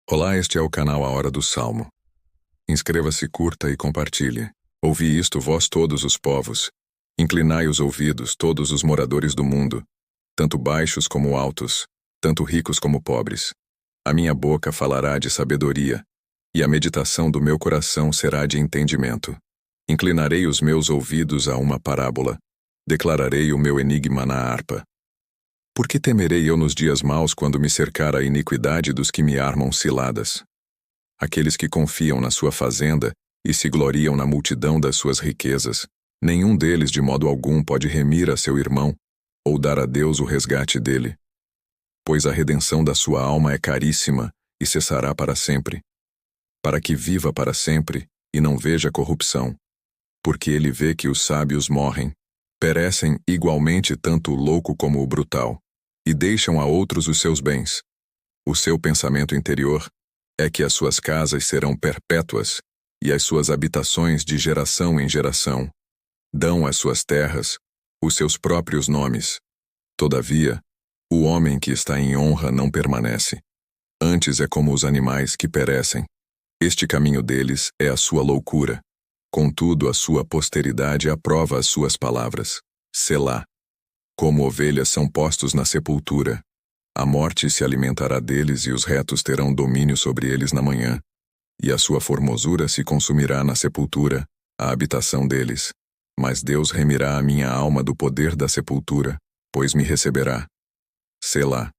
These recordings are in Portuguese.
Olá, este é o canal A Hora do Salmo. Inscreva-se, curta e compartilhe. Ouvi isto, vós todos os povos. Inclinai os ouvidos, todos os moradores do mundo, tanto baixos como altos, tanto ricos como pobres. A minha boca falará de sabedoria, e a meditação do meu coração será de entendimento. Inclinarei os meus ouvidos a uma parábola, declararei o meu enigma na harpa. Por que temerei eu nos dias maus quando me cercar a iniquidade dos que me armam ciladas? Aqueles que confiam na sua fazenda e se gloriam na multidão das suas riquezas, nenhum deles de modo algum pode remir a seu irmão, ou dar a Deus o resgate dele. Pois a redenção da sua alma é caríssima e cessará para sempre, para que viva para sempre e não veja corrupção. Porque ele vê que os sábios morrem, perecem igualmente tanto o louco como o brutal, e deixam a outros os seus bens. O seu pensamento interior é que as suas casas serão perpétuas, e as suas habitações de geração em geração. Dão às suas terras os seus próprios nomes. Todavia, o homem que está em honra não permanece. Antes é como os animais que perecem. Este caminho deles é a sua loucura. Contudo, a sua posteridade aprova as suas palavras. Selá. Como ovelhas são postos na sepultura. A morte se alimentará deles e os retos terão domínio sobre eles na manhã. E a sua formosura se consumirá na sepultura, a habitação deles. Mas Deus remirá a minha alma do poder da sepultura, pois me receberá. Selá.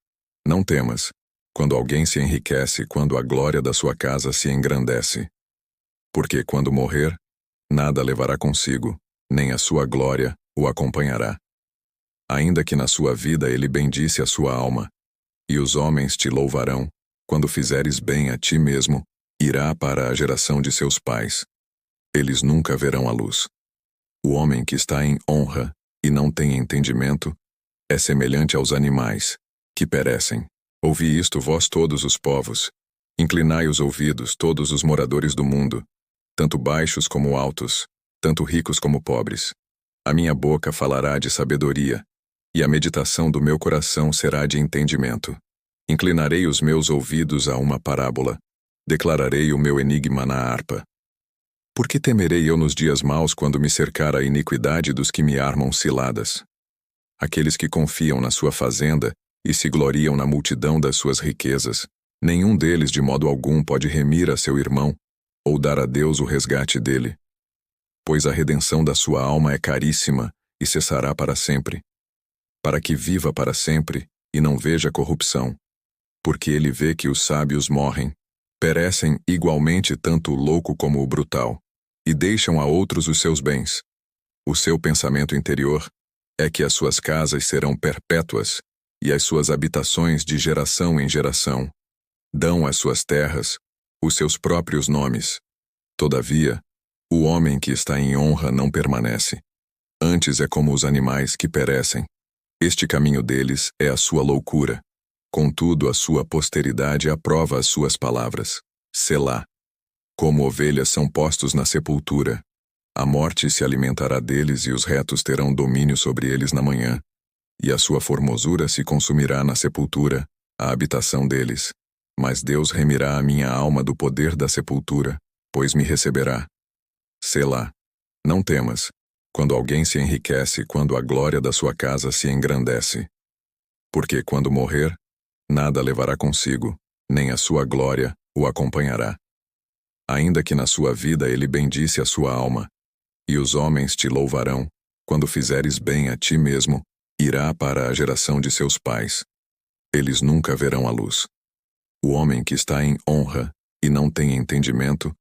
Não temas, quando alguém se enriquece, quando a glória da sua casa se engrandece. Porque quando morrer, nada levará consigo, nem a sua glória o acompanhará. Ainda que na sua vida ele bendisse a sua alma, e os homens te louvarão, quando fizeres bem a ti mesmo, irá para a geração de seus pais. Eles nunca verão a luz. O homem que está em honra e não tem entendimento é semelhante aos animais, que perecem. Ouvi isto, vós todos os povos. Inclinai os ouvidos, todos os moradores do mundo, tanto baixos como altos, tanto ricos como pobres. A minha boca falará de sabedoria, e a meditação do meu coração será de entendimento. Inclinarei os meus ouvidos a uma parábola, declararei o meu enigma na harpa. Por que temerei eu nos dias maus quando me cercar a iniquidade dos que me armam ciladas? Aqueles que confiam na sua fazenda e se gloriam na multidão das suas riquezas, nenhum deles de modo algum pode remir a seu irmão, ou dar a Deus o resgate dele. Pois a redenção da sua alma é caríssima e cessará para sempre, para que viva para sempre e não veja corrupção. Porque ele vê que os sábios morrem, perecem igualmente tanto o louco como o brutal, e deixam a outros os seus bens. O seu pensamento interior é que as suas casas serão perpétuas, e as suas habitações de geração em geração. Dão às suas terras os seus próprios nomes. Todavia, o homem que está em honra não permanece. Antes é como os animais que perecem. Este caminho deles é a sua loucura. Contudo, a sua posteridade aprova as suas palavras. Selá. Como ovelhas são postos na sepultura. A morte se alimentará deles e os retos terão domínio sobre eles na manhã. E a sua formosura se consumirá na sepultura, a habitação deles. Mas Deus remirá a minha alma do poder da sepultura, pois me receberá. Selá. Não temas, quando alguém se enriquece, quando a glória da sua casa se engrandece. Porque quando morrer, nada levará consigo, nem a sua glória o acompanhará. Ainda que na sua vida ele bendisse a sua alma, e os homens te louvarão, quando fizeres bem a ti mesmo, irá para a geração de seus pais. Eles nunca verão a luz. O homem que está em honra e não tem entendimento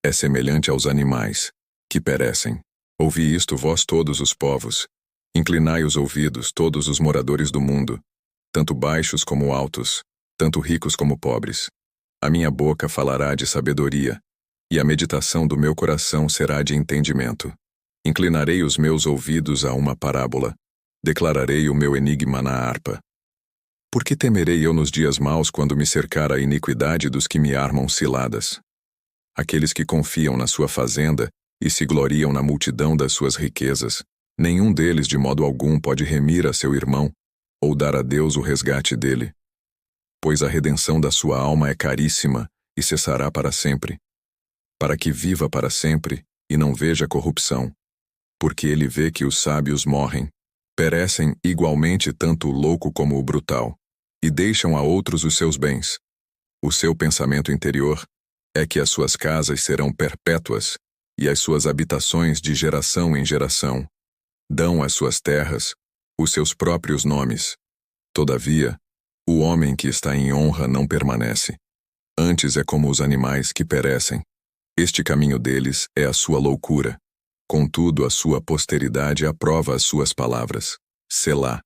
é semelhante aos animais, que perecem. Ouvi isto, vós todos os povos. Inclinai os ouvidos, todos os moradores do mundo, tanto baixos como altos, tanto ricos como pobres. A minha boca falará de sabedoria, e a meditação do meu coração será de entendimento. Inclinarei os meus ouvidos a uma parábola, declararei o meu enigma na harpa. Por que temerei eu nos dias maus quando me cercar a iniquidade dos que me armam ciladas? Aqueles que confiam na sua fazenda e se gloriam na multidão das suas riquezas, nenhum deles de modo algum pode remir a seu irmão, ou dar a Deus o resgate dele. Pois a redenção da sua alma é caríssima e cessará para sempre, para que viva para sempre e não veja corrupção. Porque ele vê que os sábios morrem, perecem igualmente tanto o louco como o brutal, e deixam a outros os seus bens. O seu pensamento interior é que as suas casas serão perpétuas, e as suas habitações de geração em geração. Dão às suas terras os seus próprios nomes. Todavia, o homem que está em honra não permanece. Antes é como os animais que perecem. Este caminho deles é a sua loucura. Contudo, a sua posteridade aprova as suas palavras. Selá.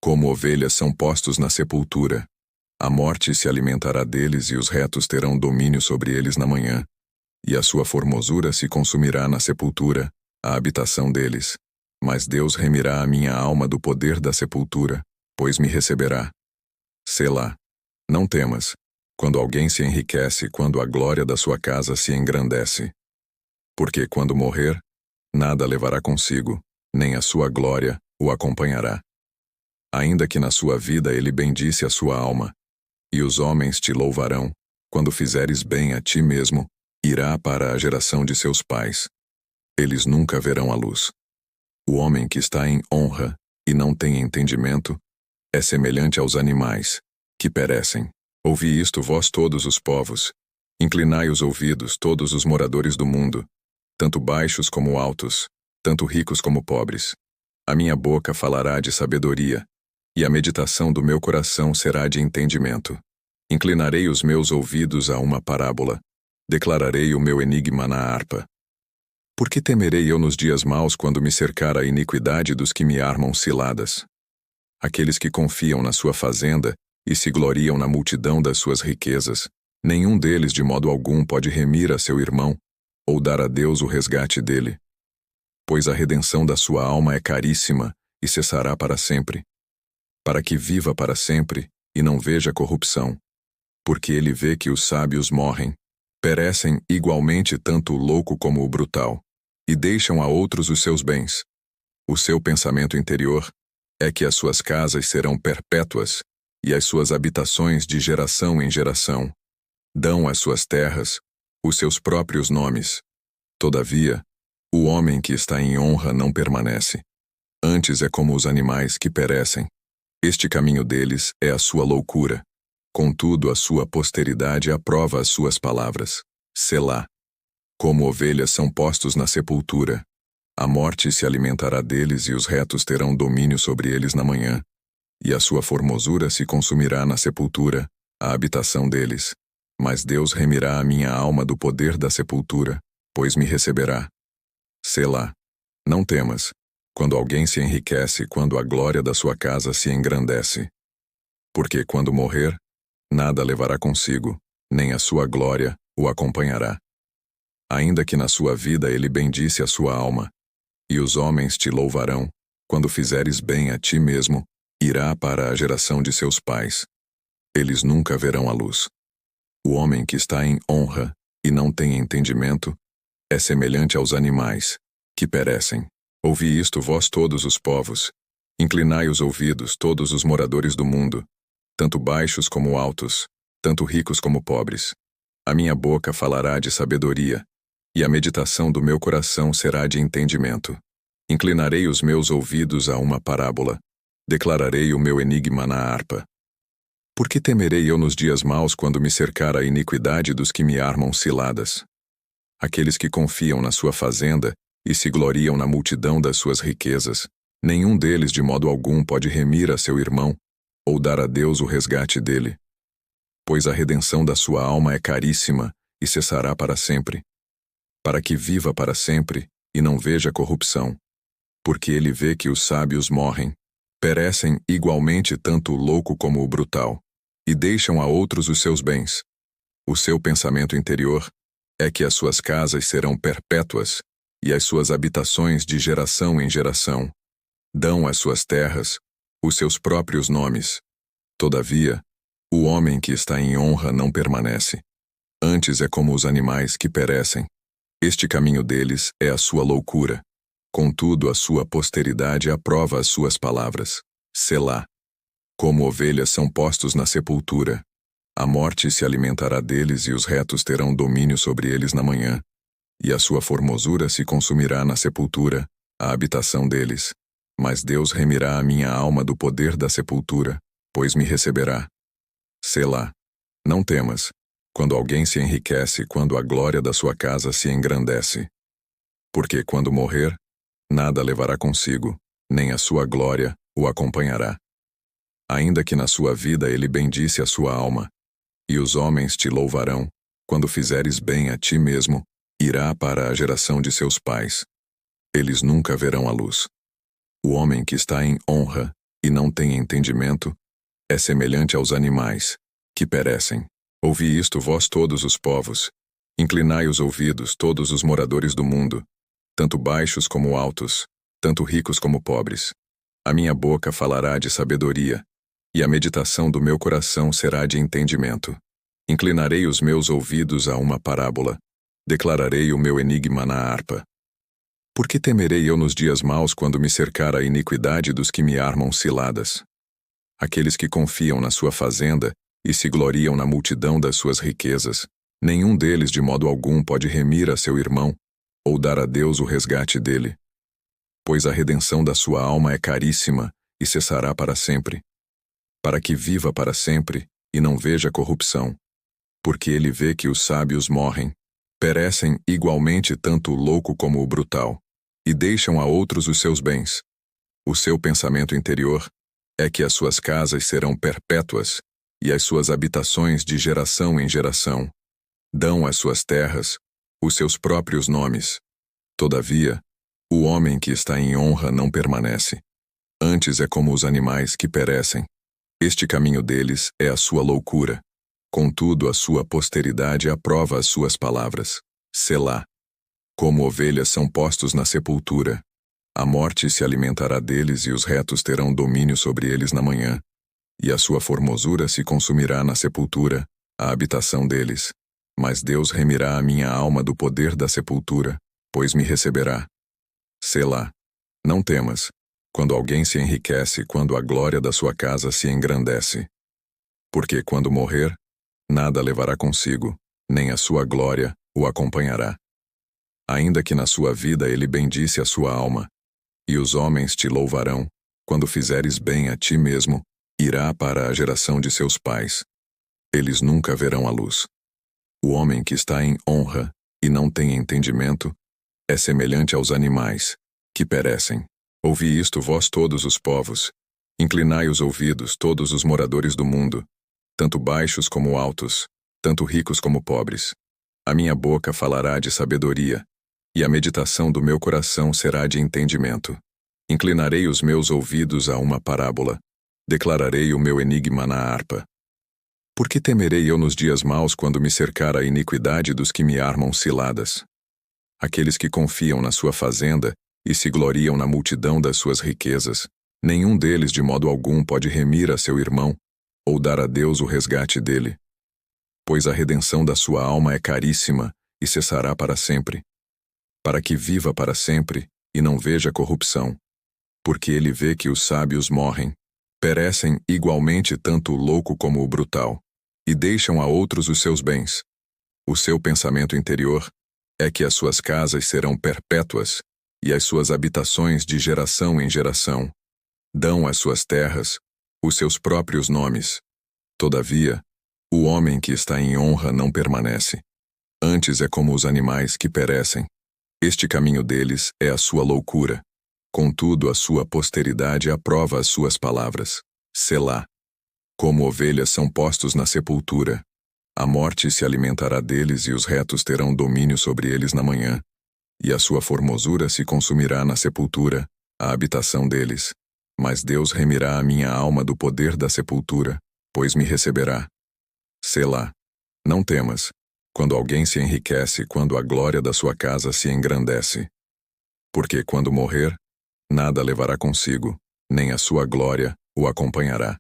Como ovelhas são postos na sepultura. A morte se alimentará deles e os retos terão domínio sobre eles na manhã. E a sua formosura se consumirá na sepultura, a habitação deles. Mas Deus remirá a minha alma do poder da sepultura, pois me receberá. Selá. Não temas, quando alguém se enriquece, quando a glória da sua casa se engrandece. Porque quando morrer, nada levará consigo, nem a sua glória o acompanhará. Ainda que na sua vida ele bendisse a sua alma, e os homens te louvarão, quando fizeres bem a ti mesmo, irá para a geração de seus pais. Eles nunca verão a luz. O homem que está em honra e não tem entendimento é semelhante aos animais, que perecem. Ouvi isto, vós todos os povos. Inclinai os ouvidos, todos os moradores do mundo, tanto baixos como altos, tanto ricos como pobres. A minha boca falará de sabedoria, e a meditação do meu coração será de entendimento. Inclinarei os meus ouvidos a uma parábola, declararei o meu enigma na harpa. Por que temerei eu nos dias maus quando me cercar a iniquidade dos que me armam ciladas? Aqueles que confiam na sua fazenda e se gloriam na multidão das suas riquezas, nenhum deles de modo algum pode remir a seu irmão, ou dar a Deus o resgate dele. Pois a redenção da sua alma é caríssima e cessará para sempre, para que viva para sempre e não veja corrupção. Porque ele vê que os sábios morrem, perecem igualmente tanto o louco como o brutal, e deixam a outros os seus bens. O seu pensamento interior é que as suas casas serão perpétuas, e as suas habitações de geração em geração. Dão às suas terras os seus próprios nomes. Todavia, o homem que está em honra não permanece. Antes é como os animais que perecem. Este caminho deles é a sua loucura. Contudo, a sua posteridade aprova as suas palavras. Selá. Como ovelhas são postos na sepultura. A morte se alimentará deles e os retos terão domínio sobre eles na manhã. E a sua formosura se consumirá na sepultura, a habitação deles. Mas Deus remirá a minha alma do poder da sepultura, pois me receberá. Selá. Não temas, quando alguém se enriquece, quando a glória da sua casa se engrandece. Porque quando morrer, nada levará consigo, nem a sua glória o acompanhará. Ainda que na sua vida ele bendisse a sua alma, e os homens te louvarão, quando fizeres bem a ti mesmo, irá para a geração de seus pais. Eles nunca verão a luz. O homem que está em honra e não tem entendimento é semelhante aos animais, que perecem. Ouvi isto, vós todos os povos. Inclinai os ouvidos, todos os moradores do mundo, tanto baixos como altos, tanto ricos como pobres. A minha boca falará de sabedoria, e a meditação do meu coração será de entendimento. Inclinarei os meus ouvidos a uma parábola, declararei o meu enigma na harpa. Por que temerei eu nos dias maus quando me cercar a iniquidade dos que me armam ciladas? Aqueles que confiam na sua fazenda e se gloriam na multidão das suas riquezas, nenhum deles de modo algum pode remir a seu irmão, ou dar a Deus o resgate dele. Pois a redenção da sua alma é caríssima e cessará para sempre, para que viva para sempre e não veja corrupção. Porque ele vê que os sábios morrem, perecem igualmente tanto o louco como o brutal, e deixam a outros os seus bens. O seu pensamento interior é que as suas casas serão perpétuas, e as suas habitações de geração em geração. Dão às suas terras os seus próprios nomes. Todavia, o homem que está em honra não permanece. Antes é como os animais que perecem. Este caminho deles é a sua loucura. Contudo, a sua posteridade aprova as suas palavras. Selá. Como ovelhas são postos na sepultura. A morte se alimentará deles e os retos terão domínio sobre eles na manhã. E a sua formosura se consumirá na sepultura, a habitação deles. Mas Deus remirá a minha alma do poder da sepultura, pois me receberá. Selá. Não temas, quando alguém se enriquece, quando a glória da sua casa se engrandece. Porque quando morrer, nada levará consigo, nem a sua glória o acompanhará. Ainda que na sua vida ele bendisse a sua alma, e os homens te louvarão, quando fizeres bem a ti mesmo, irá para a geração de seus pais. Eles nunca verão a luz. O homem que está em honra e não tem entendimento é semelhante aos animais, que perecem. Ouvi isto, vós todos os povos. Inclinai os ouvidos, todos os moradores do mundo, tanto baixos como altos, tanto ricos como pobres. A minha boca falará de sabedoria, e a meditação do meu coração será de entendimento. Inclinarei os meus ouvidos a uma parábola, declararei o meu enigma na harpa. Por que temerei eu nos dias maus quando me cercar a iniquidade dos que me armam ciladas? Aqueles que confiam na sua fazenda e se gloriam na multidão das suas riquezas, nenhum deles de modo algum pode remir a seu irmão, ou dar a Deus o resgate dele. Pois a redenção da sua alma é caríssima e cessará para sempre, para que viva para sempre e não veja corrupção. Porque ele vê que os sábios morrem, perecem igualmente tanto o louco como o brutal, e deixam a outros os seus bens. O seu pensamento interior é que as suas casas serão perpétuas, e as suas habitações de geração em geração. Dão às suas terras os seus próprios nomes. Todavia, o homem que está em honra não permanece. Antes é como os animais que perecem. Este caminho deles é a sua loucura. Contudo, a sua posteridade aprova as suas palavras. Selá. Como ovelhas são postos na sepultura. A morte se alimentará deles e os retos terão domínio sobre eles na manhã. E a sua formosura se consumirá na sepultura, a habitação deles. Mas Deus remirá a minha alma do poder da sepultura, pois me receberá. Selá. Não temas, quando alguém se enriquece, quando a glória da sua casa se engrandece. Porque quando morrer, nada levará consigo, nem a sua glória o acompanhará. Ainda que na sua vida ele bendisse a sua alma, e os homens te louvarão, quando fizeres bem a ti mesmo, irá para a geração de seus pais. Eles nunca verão a luz. O homem que está em honra e não tem entendimento é semelhante aos animais, que perecem. Ouvi isto, vós todos os povos. Inclinai os ouvidos, todos os moradores do mundo, tanto baixos como altos, tanto ricos como pobres. A minha boca falará de sabedoria, e a meditação do meu coração será de entendimento. Inclinarei os meus ouvidos a uma parábola, declararei o meu enigma na harpa. Por que temerei eu nos dias maus quando me cercar a iniquidade dos que me armam ciladas? Aqueles que confiam na sua fazenda e se gloriam na multidão das suas riquezas, nenhum deles de modo algum pode remir a seu irmão, ou dar a Deus o resgate dele. Pois a redenção da sua alma é caríssima e cessará para sempre, para que viva para sempre e não veja corrupção. Porque ele vê que os sábios morrem, perecem igualmente tanto o louco como o brutal, e deixam a outros os seus bens. O seu pensamento interior é que as suas casas serão perpétuas, e as suas habitações de geração em geração. Dão às suas terras os seus próprios nomes. Todavia, o homem que está em honra não permanece. Antes é como os animais que perecem. Este caminho deles é a sua loucura. Contudo, a sua posteridade aprova as suas palavras. Selá. Como ovelhas são postos na sepultura. A morte se alimentará deles e os retos terão domínio sobre eles na manhã. E a sua formosura se consumirá na sepultura, a habitação deles. Mas Deus remirá a minha alma do poder da sepultura, pois me receberá. Selá. Não temas, quando alguém se enriquece, quando a glória da sua casa se engrandece. Porque quando morrer, nada levará consigo, nem a sua glória o acompanhará.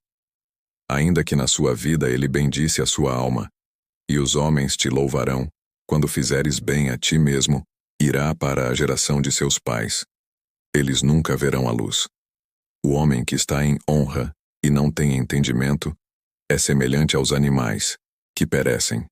Ainda que na sua vida ele bendisse a sua alma, e os homens te louvarão, quando fizeres bem a ti mesmo, irá para a geração de seus pais. Eles nunca verão a luz. O homem que está em honra e não tem entendimento é semelhante aos animais, que perecem.